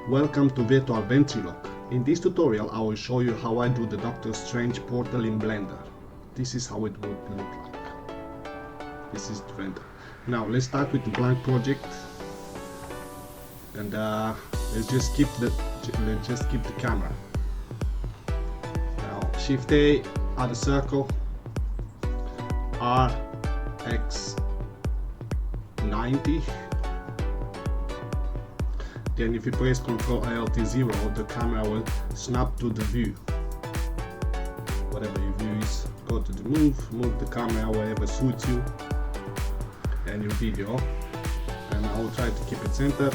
Welcome to Virtual Ventriloque. In this tutorial I will show you how I do the Doctor Strange portal in Blender. This is how it would look like. This is the render. Now let's start with the blank project, and let's just keep the camera. Now Shift A, add a circle, R, X, 90. Then if you press Ctrl Alt 0, the camera will snap to the view. Whatever your view is, go to the move the camera wherever suits you and your video. And I will try to keep it centered.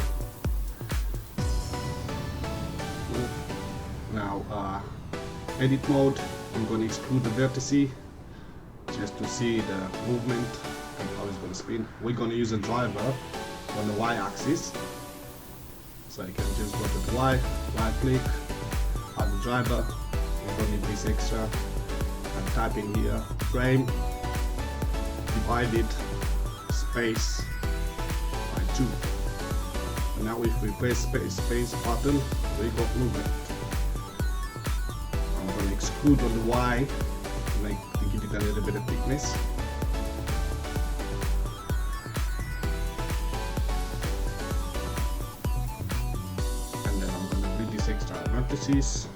Now edit mode, I'm going to extrude the vertices just to see the movement and how it's going to spin. We're going to use a driver on the y-axis. So you can just go to the right click, add the driver. You don't need this extra. I'm typing here frame divided space by 2. And now if we press space button, we got movement. I'm going to extrude on the Y to give it a little bit of thickness. Extra vertices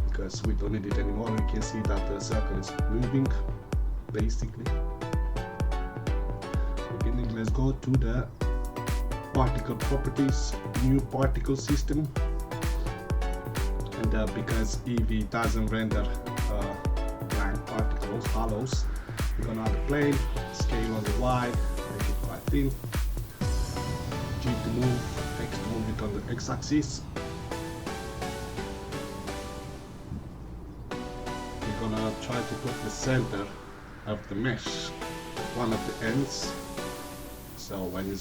because we don't need it anymore. We can see that the circle is moving basically. Beginning, let's go to the particle properties, new particle system, and because Eevee doesn't render blank particles, hollows, we're gonna add a plane, scale on the Y, make it quite thin. G to move, X to move it on the X-axis. We're gonna try to put the center of the mesh at one of the ends. So when we're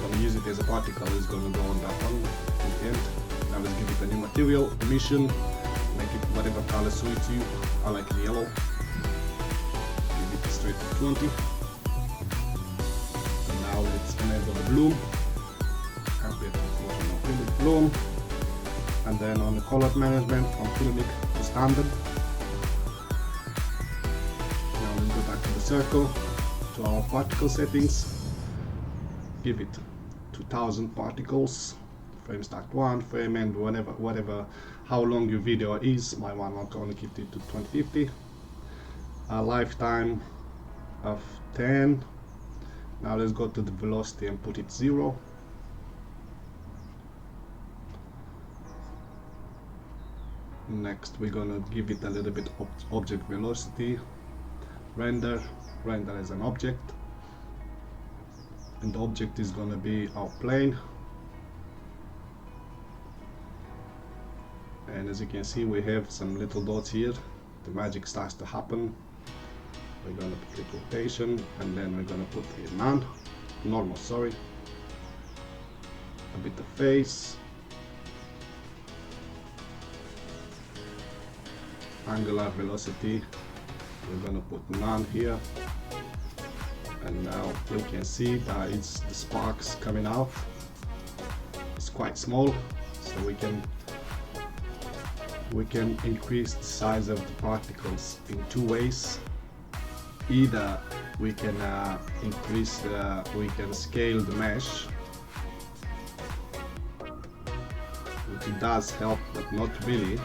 gonna use it as a particle, it's gonna go on that one at the end. Now let's give it a new material, emission, make it whatever color suits you. I like the yellow. Give it straight to 20. Now let's enable the bloom, activate bloom, and then on the color management from filmic to standard. Now let's go back to the circle, to our particle settings, give it 2000 particles, frame start 1, frame end, whatever, how long your video is. My one I'm going to keep it to 2050, a lifetime of 10. Now let's go to the velocity and put it 0. Next we're gonna give it a little bit object velocity, render as an object, and the object is gonna be our plane. And as you can see, we have some little dots here. The magic starts to happen. We're gonna click rotation, and then we're gonna put a normal, sorry, a bit of face, angular velocity, we're gonna put none here, and now you can see that it's the sparks coming out. It's quite small, so we can increase the size of the particles in 2 ways. Either we can we can scale the mesh, which does help, but not really.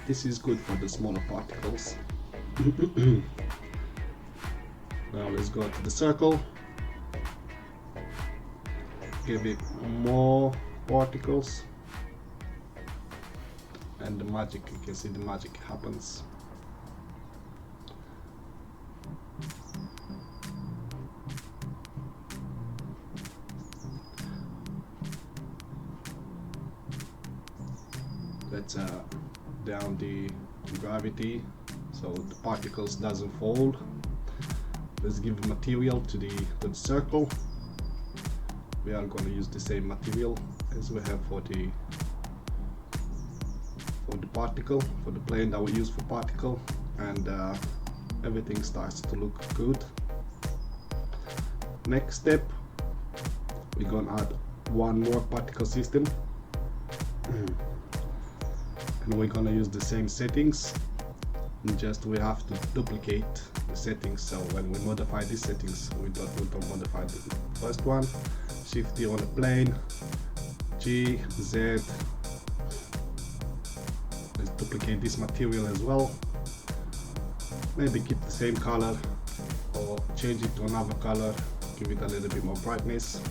This is good for the smaller particles. Now let's go to the circle, give it more particles. And the magic, you can see the magic happens. Let's down the gravity so the particles doesn't fall. Let's give material to the circle. We are going to use the same material as we have for the particle, for the plane that we use for particle. and everything starts to look good. Next step, we're gonna add one more particle system and we're gonna use the same settings, just we have to duplicate the settings, so when we modify these settings we don't modify the first one. Shift D on the plane, G, Z. Let's duplicate this material as well, maybe keep the same color or change it to another color, give it a little bit more brightness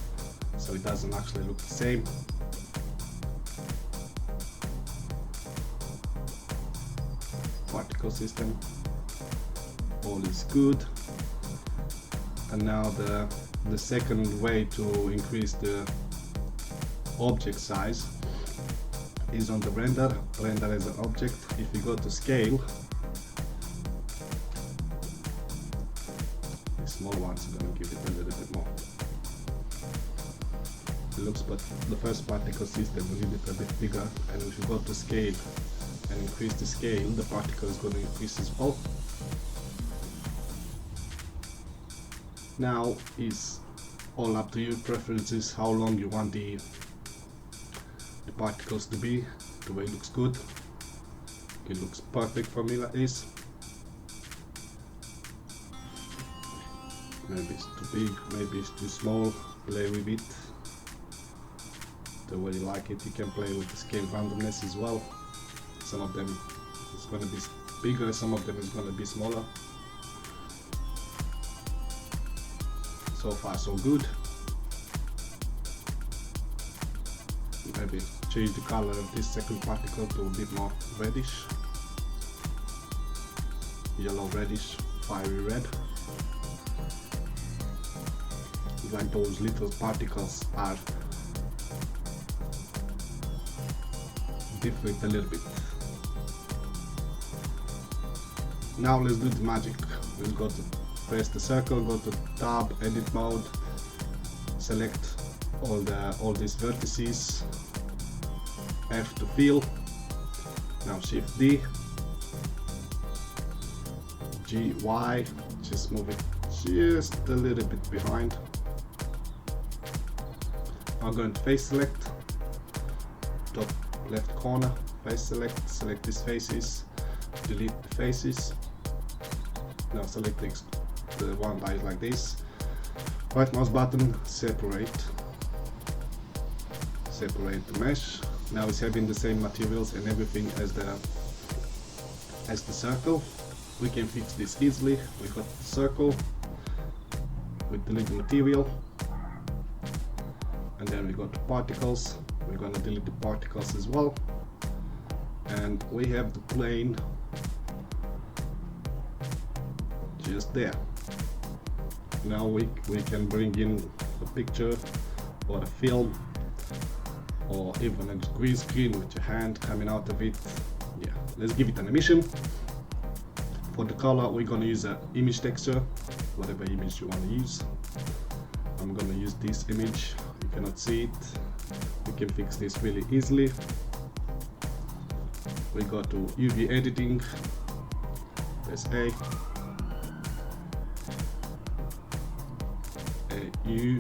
so it doesn't actually look the same. Particle system, all is good. And now the second way to increase the object size is on the render as an object. If you go to scale, the small ones are going to give it a little bit more. It looks, but the first particle system we need it a bit bigger, and if you go to scale and increase the scale, the particle is going to increase as well. Now is all up to you, preferences, how long you want the particles to be. The way it looks good, it looks perfect for me like this. Maybe it's too big, maybe it's too small, play with it the way you like it. You can play with the scale randomness as well. Some of them is going to be bigger, some of them is going to be smaller. So far so good. Maybe change the color of this second particle to a bit more reddish, yellow reddish, fiery red, like those little particles are different a little bit. Now let's do the magic. Let's go to press the circle, go to tab, edit mode, select all these vertices, F to fill, now Shift D, G, Y, just move it just a little bit behind. I'm going to face select, top left corner, face select, select these faces, delete the faces. Now select the one that is like this, right mouse button, separate the mesh. Now it's having the same materials and everything as the circle. We can fix this easily. We got the circle, we delete the material, and then we got the particles. We're gonna delete the particles as well, and we have the plane just there. Now we can bring in a picture or a film or even a green screen with your hand coming out of it. Yeah, let's give it an emission. For the color we're gonna use an image texture, whatever image you want to use. I'm gonna use this image, you cannot see it. We can fix this really easily. We go to UV editing, press A, U,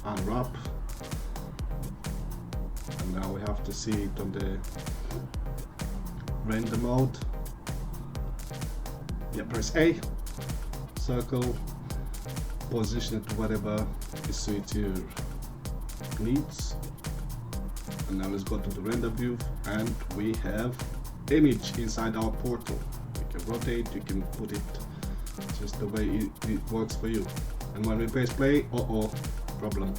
unwrap, and now we have to see it on the render mode. Yeah, press A, circle, position it to whatever suits your needs. And now let's go to the render view, and we have image inside our portal. You can rotate, you can put it just the way it works for you. And when we press play, problem.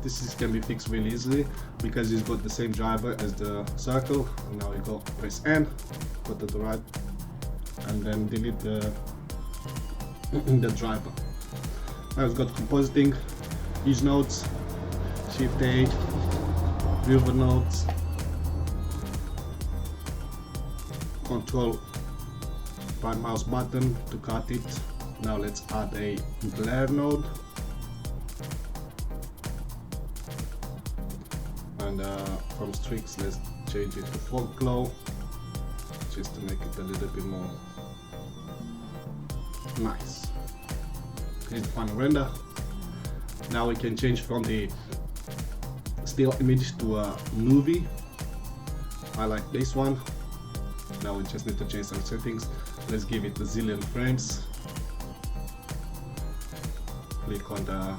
This can be fixed really easily because it's got the same driver as the circle. And now we go press N, go to the right, and then delete the driver. Now it's got compositing, each nodes, Shift A, viewer nodes, Control right mouse button to cut it. Now let's add a glare node, and from streaks let's change it to fog glow, just to make it a little bit more nice. Here's the final render. Now we can change from the still image to a movie. I like this one. Now we just need to change some settings. Let's give it a zillion frames. Click on the,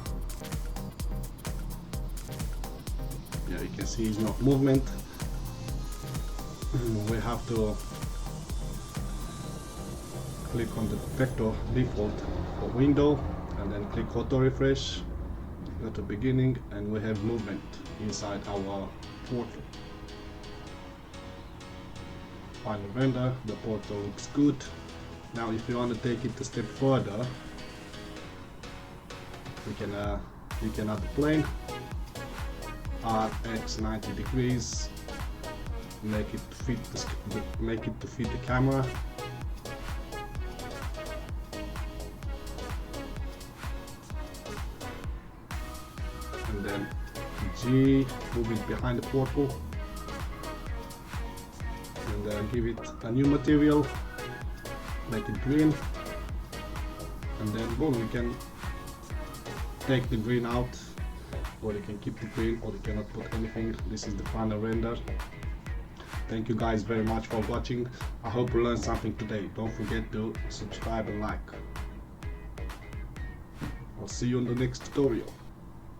yeah, you can see it's not movement. We have to click on the vector default for window and then click auto refresh at the beginning, and we have movement inside our portal. Final render, the portal looks good. Now if you want to take it a step further, you can add the plane, RX 90 degrees, make it to fit the camera. And then G, move it behind the portal, and then give it a new material, make it green, and then boom, you can take the green out, or you can keep the green, or you cannot put anything. This is the final render. Thank you guys very much for watching. I hope you learned something today. Don't forget to subscribe and like. I'll see you in the next tutorial.